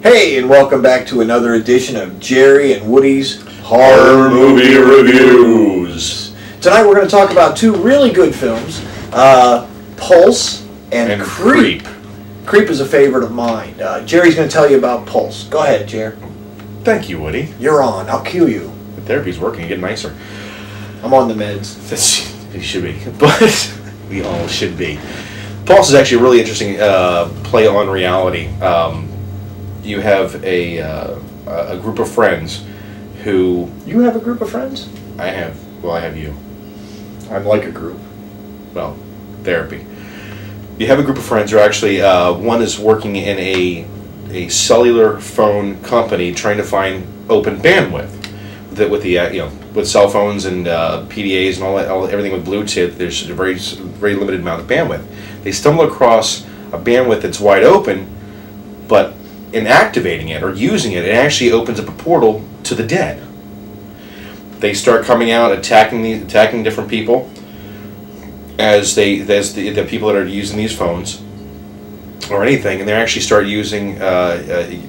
Hey, and welcome back to another edition of Jerry and Woody's Horror Movie Reviews. Tonight we're going to talk about two really good films, Pulse and Creep. Creep is a favorite of mine. Jerry's going to tell you about Pulse. Go ahead, Jer. Thank you, Woody. You're on. I'll cue you. The therapy's working. Getting nicer. I'm on the meds. It should be, but we all should be. Pulse is actually a really interesting play on reality. You have a group of friends who... You have a group of friends? I have. Well, I have you. I'm like a group. Well, therapy. You have a group of friends who are actually... one is working in a cellular phone company trying to find open bandwidth. With cell phones and PDAs and everything with Bluetooth, there's a very limited amount of bandwidth. They stumble across a bandwidth that's wide open, but in activating it or using it, it actually opens up a portal to the dead. They start coming out, attacking different people as the people that are using these phones or anything, and they actually start using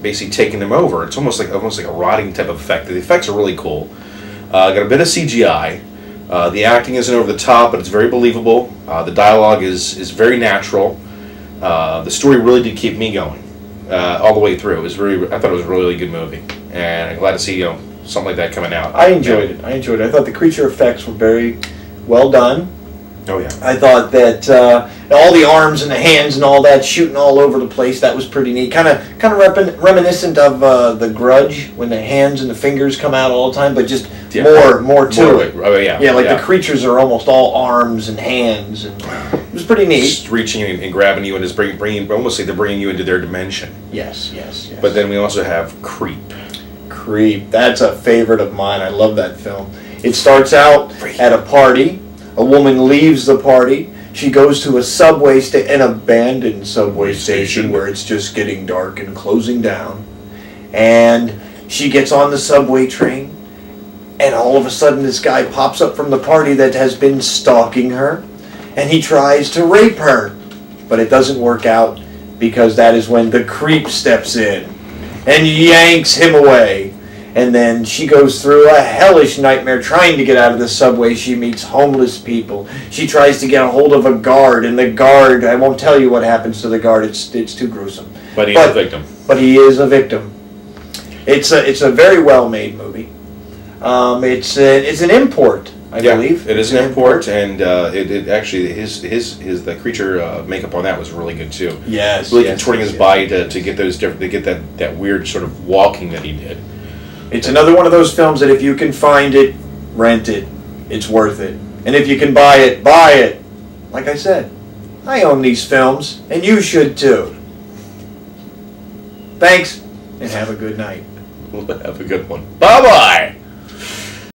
basically taking them over. It's almost like a rotting type of effect. The effects are really cool. Got a bit of CGI. The acting isn't over the top, but it's very believable. The dialogue is very natural. The story really did keep me going all the way through. I thought it was a really good movie, and I'm glad to see something like that coming out. I enjoyed it. I thought the creature effects were very well done. Oh yeah. I thought that all the arms and the hands and all that shooting all over the place, that was pretty neat. Kind of reminiscent of The Grudge, when the hands and the fingers come out all the time, but just more to it. Oh yeah. Yeah, the creatures are almost all arms and hands, and it was pretty neat. Just reaching and grabbing you and just bringing almost like they're bringing you into their dimension. Yes. But then we also have Creep. Creep, that's a favorite of mine. I love that film. It starts out at a party. A woman leaves the party. She goes to an abandoned subway station where it's just getting dark and closing down. And she gets on the subway train, and all of a sudden this guy pops up from the party that has been stalking her, and he tries to rape her. But it doesn't work out, because that is when the creep steps in and yanks him away. And then she goes through a hellish nightmare trying to get out of the subway. She meets homeless people. She tries to get a hold of a guard, and the guard, I won't tell you what happens to the guard, it's too gruesome. But he's a victim. But he is a victim. It's a very well made movie. It's an import, I believe. It is an import, and it actually the creature makeup on that was really good too. Yes. Really contorting his body to get that weird sort of walking that he did. It's another one of those films that if you can find it, rent it. It's worth it. And if you can buy it, buy it. Like I said, I own these films, and you should too. Thanks, and have a good night. Have a good one. Bye-bye!